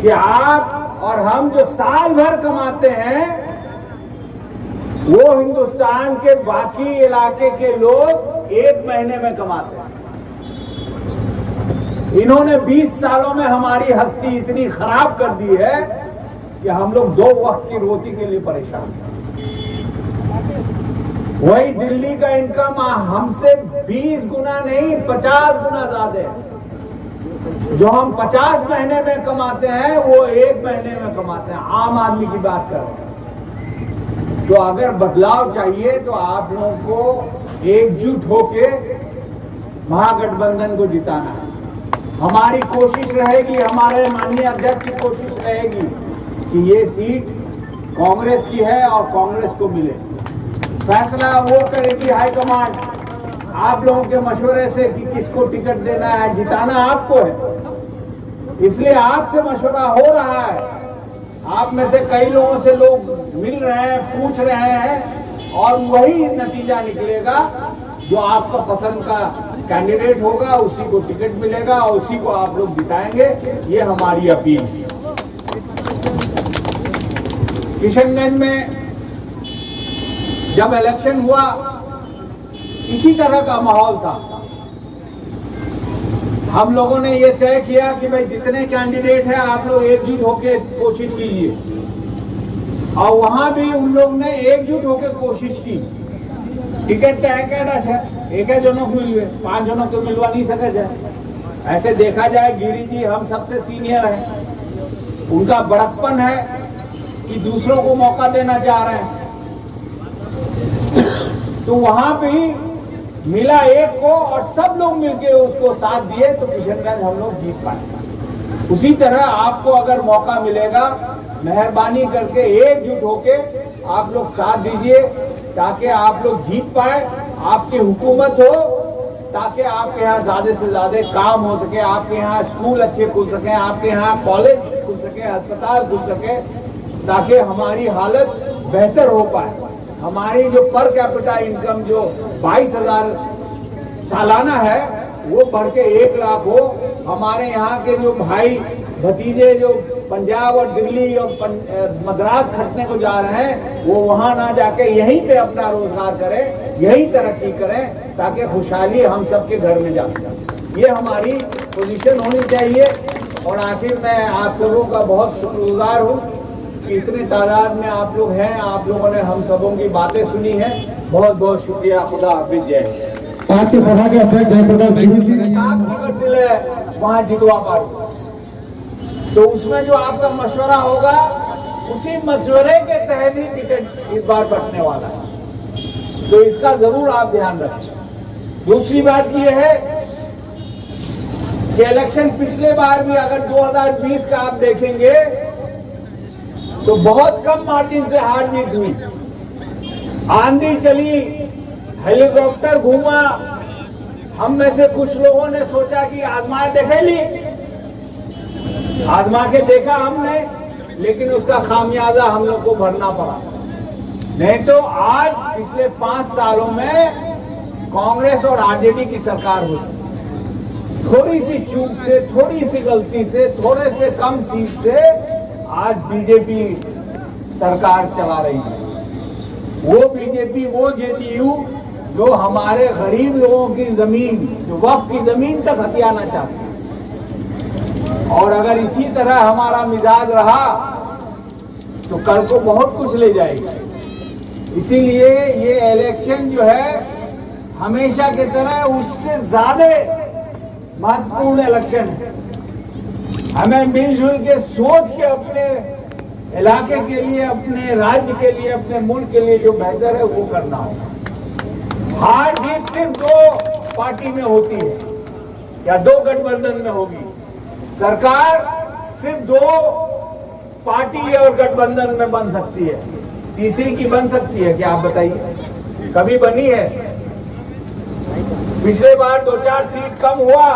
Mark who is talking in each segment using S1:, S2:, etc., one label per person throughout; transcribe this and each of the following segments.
S1: कि आप और हम जो साल भर कमाते हैं वो हिंदुस्तान के बाकी इलाके के लोग 1 महीने में कमाते हैं। इन्होंने 20 सालों में हमारी हस्ती इतनी खराब कर दी है कि हम लोग 2 वक्त की रोटी के लिए परेशान हैं। वही दिल्ली का इनकम हमसे 20 गुना नहीं 50 गुना ज्यादा है। जो हम 50 महीने में कमाते हैं वो 1 महीने में कमाते हैं। आम आदमी की बात कर रहे हैं। तो अगर बदलाव चाहिए तो आप लोगों को एकजुट होके महागठबंधन को जिताना है। हमारी कोशिश रहेगी, हमारे माननीय अध्यक्ष की कोशिश रहेगी कि ये सीट कांग्रेस की है और कांग्रेस को मिले। फैसला वो करेगी हाईकमांड आप लोगों के मशवरे से कि किसको टिकट देना है। जिताना आपको है, इसलिए आपसे मशवरा हो रहा है। आप में से कई लोगों से लोग मिल रहे हैं, पूछ रहे हैं और वही नतीजा निकलेगा। जो आपका पसंद का कैंडिडेट होगा उसी को टिकट मिलेगा और उसी को आप लोग जिताएंगे। ये हमारी अपील है। किशनगंज में जब इलेक्शन हुआ इसी तरह का माहौल था। हम लोगों ने ये तय किया कि भाई जितने कैंडिडेट हैं आप लोग एकजुट होकर कोशिश कीजिए और वहां भी उन लोग ने एकजुट होकर कोशिश की। टिकट एक जनों को मिलवे 5 जनों को मिलवा नहीं सके जाए। ऐसे देखा जाए गिरी जी हम सबसे सीनियर हैं, उनका बड़प्पन है कि दूसरों को मौका देना चाह रहे हैं। तो वहां पे ही मिला एक को और सब लोग मिलके उसको साथ दिए तो किशनगंज हम लोग जीत पाए। उसी तरह आपको अगर मौका मिलेगा मेहरबानी करके एकजुट होके आप लोग साथ दीजिए ताकि आप लोग जीत पाए, आपकी हुकूमत हो, ताकि आपके यहाँ ज्यादा से ज्यादा काम हो सके, आपके यहाँ स्कूल अच्छे खुल सके, आपके यहाँ कॉलेज खुल सके, अस्पताल खुल सके, ताकि हमारी हालत बेहतर हो पाए। हमारी जो पर कैपिटा इनकम जो 22,000 सालाना है वो बढ़ के 1 लाख हो। हमारे यहाँ के जो भाई भतीजे जो पंजाब और दिल्ली और मद्रास खटने को जा रहे हैं वो वहां ना जाके यहीं पे अपना रोजगार करें, यही तरक्की करें ताकि खुशहाली हम सबके घर में जा सके। ये हमारी पोजीशन होनी चाहिए। और आखिर मैं आप सबों का बहुत शुक्रगुजार हूँ कि इतनी तादाद में आप लोग हैं, आप लोगों ने हम सबों की बातें सुनी है। बहुत बहुत शुक्रिया। खुदा हाफिज। जय।
S2: पार्टी सभा के अध्यक्ष जयप्रकाश जी
S1: वहाँ जितवा पाओ तो उसमें जो आपका मशवरा होगा उसी मशवरे के तहत ही टिकट इस बार बंटने वाला है। तो इसका जरूर आप ध्यान रखें। दूसरी बात यह है कि इलेक्शन पिछले बार भी अगर 2020 का आप देखेंगे तो बहुत कम मार्जिन से हार जीत हुई। आंधी चली, हेलीकॉप्टर घूमा, हम में से कुछ लोगों ने सोचा कि आजमा देखे ली, आजमा के देखा हमने, लेकिन उसका खामियाजा हम लोग को भरना पड़ा। नहीं तो आज पिछले 5 सालों में कांग्रेस और आरजेडी की सरकार हुई। थोड़ी सी चूक से, थोड़ी सी गलती से, थोड़े से कम सीट से आज बीजेपी सरकार चला रही है। वो बीजेपी, वो जेडीयू जो हमारे गरीब लोगों की जमीन, जो वक्फ की जमीन तक हथियाना चाहती है। और अगर इसी तरह हमारा मिजाज रहा तो कल को बहुत कुछ ले जाएगी। इसीलिए ये इलेक्शन जो है हमेशा की तरह उससे ज्यादा महत्वपूर्ण इलेक्शन है। हमें मिलजुल के सोच के अपने इलाके के लिए, अपने राज्य के लिए, अपने मुल्क के लिए जो बेहतर है वो करना होगा। हार जीत सिर्फ 2 पार्टी में होती है या 2 गठबंधन में होगी। सरकार सिर्फ 2 पार्टी और गठबंधन में बन सकती है, तीसरी की बन सकती है क्या? आप बताइए, कभी बनी है? पिछले बार 2-4 सीट कम हुआ,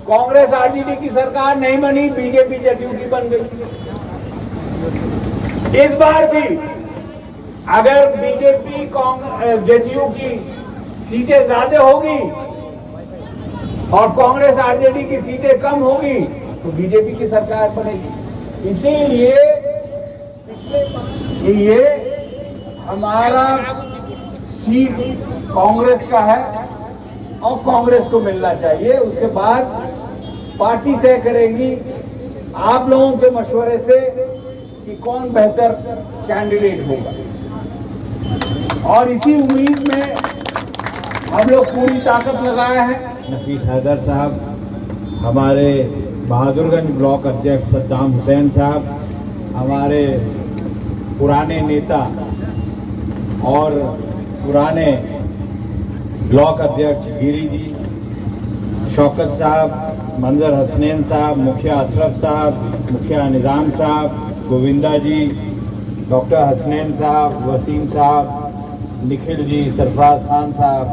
S1: कांग्रेस आरजेडी की सरकार नहीं बनी, बीजेपी जेडीयू की बन गई। इस बार भी अगर बीजेपी जेडीयू की सीटें ज्यादा होगी और कांग्रेस आरजेडी की सीटें कम होगी तो बीजेपी की सरकार बनेगी। इसीलिए ये हमारा सीट कांग्रेस का है और कांग्रेस को मिलना चाहिए। उसके बाद पार्टी तय करेगी आप लोगों के मशवरे से कि कौन बेहतर कैंडिडेट होगा, और इसी उम्मीद में हम लोग पूरी ताकत लगाए हैं।
S3: नफीस हैदर साहब, हमारे बहादुरगंज ब्लॉक अध्यक्ष सद्दाम हुसैन साहब, हमारे पुराने नेता और पुराने ब्लॉक अध्यक्ष गिरी जी, शौकत साहब, मंजर हसनैन साहब, मुखिया अशरफ साहब, मुखिया निज़ाम साहब, गोविंदा जी, डॉक्टर हसनैन साहब, वसीम साहब, निखिल जी, सरफराज खान साहब,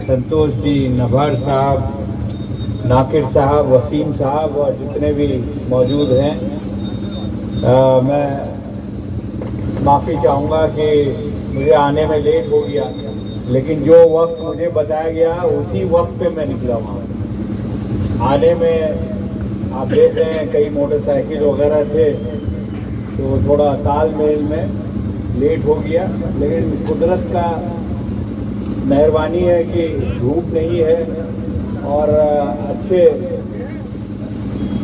S3: संतोष जी, नभर साहब, नाकिर साहब, वसीम साहब और जितने भी मौजूद हैं, मैं माफ़ी चाहूँगा कि मुझे आने में लेट हो गया, लेकिन जो वक्त मुझे बताया गया उसी वक्त पे मैं निकला वहाँ। आने में आप देख रहे हैं कई मोटरसाइकिल वगैरह थे, तो थोड़ा तालमेल में लेट हो गया, लेकिन कुदरत का मेहरबानी है कि धूप नहीं है और अच्छे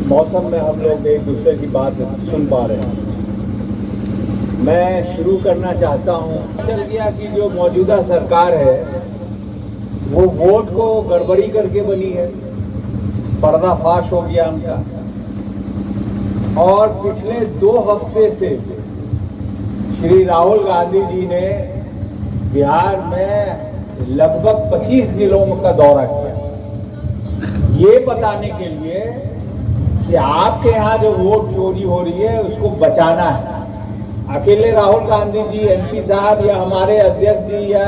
S3: मौसम में हम लोग एक दूसरे की बात सुन पा रहे हैं। मैं शुरू करना चाहता हूँ, चल गया कि जो मौजूदा सरकार है वो वोट को गड़बड़ी करके बनी है, पर्दाफाश हो गया उनका, और पिछले 2 हफ्ते से श्री राहुल गांधी जी ने बिहार में लगभग 25 जिलों का दौरा किया, ये बताने के लिए कि आपके यहाँ जो वोट चोरी हो रही है उसको बचाना है। अकेले राहुल गांधी जी, एमपी साहब या हमारे अध्यक्ष जी या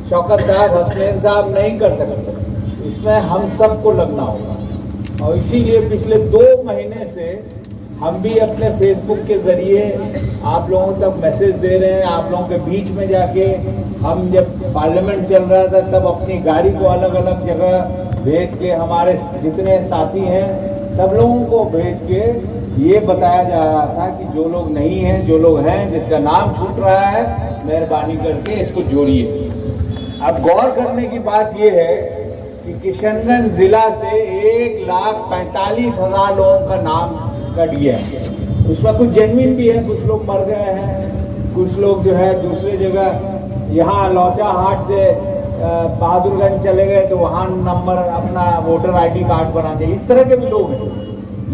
S3: शौकत साहब, हसनैन साहब नहीं कर सकते, इसमें हम सबको लगना होगा। और इसीलिए पिछले 2 महीने से हम भी अपने फेसबुक के जरिए आप लोगों तक मैसेज दे रहे हैं। आप लोगों के बीच में जाके हम जब पार्लियामेंट चल रहा था तब अपनी गाड़ी को अलग अलग जगह भेज के, हमारे जितने साथी हैं सब लोगों को भेज के ये बताया जा रहा था कि जो लोग नहीं हैं, जो लोग हैं, जिसका नाम छूट रहा है, मेहरबानी करके इसको जोड़िए। अब गौर करने की बात ये है कि किशनगंज जिला से 1,45,000 लोगों का नाम कट गया है। उसमें कुछ जेन्युइन भी है, कुछ लोग मर गए हैं, कुछ लोग जो है दूसरे जगह, यहाँ लौचा हाट से बहादुरगंज चले गए तो वहाँ नंबर अपना वोटर आईडी कार्ड बनाते, इस तरह के भी लोग हैं।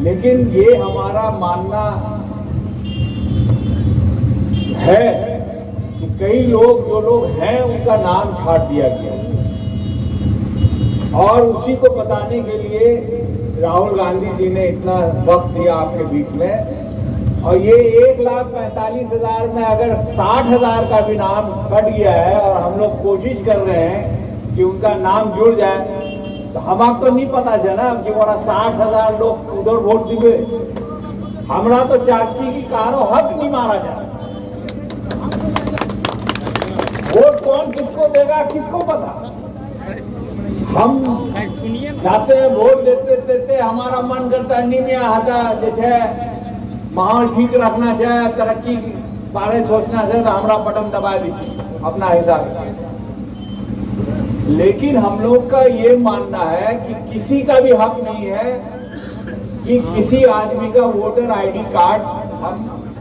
S3: लेकिन ये हमारा मानना है कि कई लोग, जो लोग हैं, उनका नाम छाट दिया गया, और उसी को बताने के लिए राहुल गांधी जी ने इतना वक्त दिया आपके बीच में। और ये 1,45,000 में अगर 60,000 का भी नाम कट गया है और हम लोग कोशिश कर रहे हैं कि उनका नाम जुड़ जाए, तो हमारा तो नहीं पता चला कि वो 60,000 लोग उधर वोट दिए। हमारा तो चाची की कारो हक नहीं मारा जाए। वोट कौन किसको देगा, किसको पता। हम जाते हैं वोट देते देते हमारा मन करता है नहीं में आता, जैसे माहौल ठीक रखना चाहे, तरक्की बारे सोचना चाहे तो हमारा बटन दबा दीजिए अपना हिसाब से। लेकिन हम लोग का ये मानना है कि किसी का भी हक नहीं है कि किसी आदमी का वोटर आईडी कार्ड हम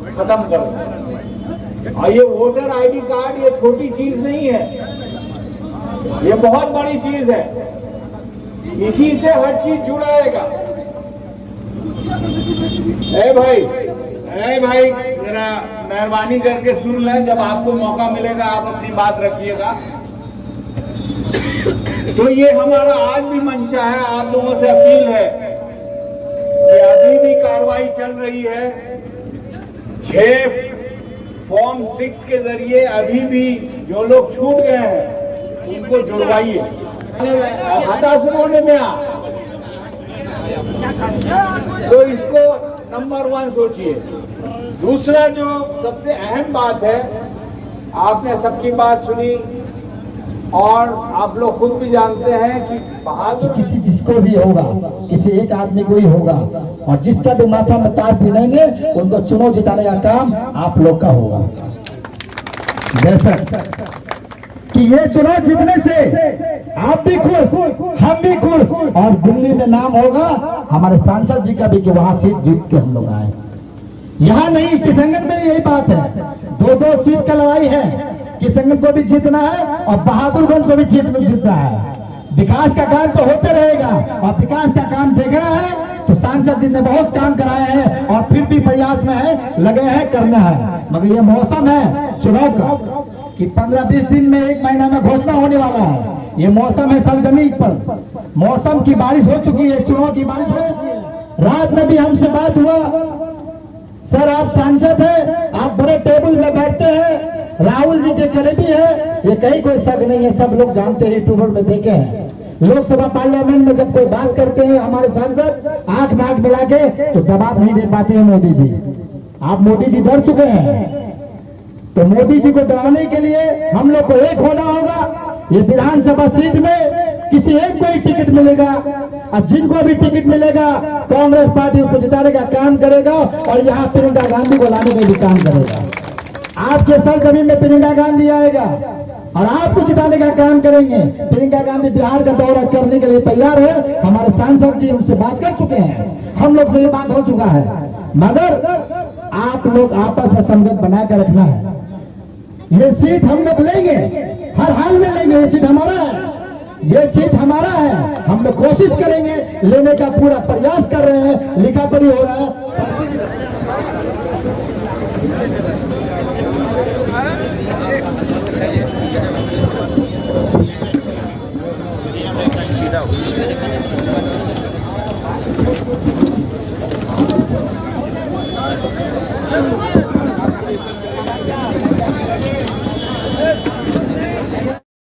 S3: खत्म कर दें। और ये वोटर आईडी कार्ड ये छोटी चीज नहीं है, ये बहुत बड़ी चीज है। इसी से हर चीज जुड़ाएगा। ए भाई जरा मेहरबानी करके सुन लें, जब आपको मौका मिलेगा आप अपनी बात रखिएगा। तो ये हमारा आज भी मंशा है, आप लोगों से अपील है कि अभी भी कार्रवाई चल रही है। 6 फॉर्म 6 के जरिए अभी भी जो लोग छूट गए हैं उनको जुड़वाइए। हताश होने में तो इसको नंबर 1 सोचिए। दूसरा जो सबसे अहम बात है, आपने सबकी बात सुनी,
S1: और आप लोग खुद भी जानते हैं कि बहादुर
S2: किसी जिसको भी होगा, किसी एक आदमी को ही होगा, और जिसका भी माथा में तार पहनेंगे उनको चुनाव जिताने का काम आप लोग का होगा। बेशक कि ये चुनाव जीतने से आप भी खुश, हम भी खुश, और दिल्ली में नाम होगा हमारे सांसद जी का भी कि वहां सीट जीत के हम लोग आए। यहाँ नहीं, किशनगंज में यही बात है, 2-2 सीट का लड़ाई है। किशनगंज को भी जीतना है और बहादुरगंज को भी जीतना है। विकास का काम तो होते रहेगा, और विकास का काम देखना है तो सांसद जी ने बहुत काम कराए हैं और फिर भी प्रयास में है, लगे हैं, करना है। मगर ये मौसम है चुनाव का कि 15-20 दिन में, 1 महीना में घोषणा होने वाला है। ये मौसम है सरजमीन पर, मौसम की बारिश हो चुकी है, चुनाव की बारिश हो चुकी है। रात में भी हमसे बात हुआ, सर आप सांसद हैं, आप बड़े टेबल में बैठते हैं, राहुल जी के करीबी है, ये कहीं कोई शक नहीं है, सब लोग जानते हैं, यूट्यूबर में देखे हैं। लोकसभा पार्लियामेंट में जब कोई बात करते हैं हमारे सांसद, आंख में आंख मिला के तो जवाब नहीं दे पाते हैं मोदी जी। आप मोदी जी डर चुके हैं, तो मोदी जी को डराने के लिए हम लोग को एक होना होगा। ये विधानसभा सीट में किसी एक को ही टिकट मिलेगा, और जिनको भी टिकट मिलेगा कांग्रेस पार्टी उसको जिताने का काम करेगा, और यहाँ प्रियंका गांधी को लाने का भी काम करेगा। आपके सर जमीन में प्रियंका गांधी आएगा और आपको जिताने का काम करेंगे। प्रियंका गांधी बिहार का दौरा करने के लिए तैयार है, हमारे सांसद जी उनसे बात कर चुके हैं, हम लोग से ये बात हो चुका है। मगर आप लोग आपस में संगत बनाकर रखना है। ये सीट हम लोग लेंगे, हर हाल में लेंगे, ये सीट हमारा है, ये सीट हमारा है। हम लोग कोशिश करेंगे, लेने का पूरा प्रयास कर रहे हैं, लिखा पढ़ी हो रहा है।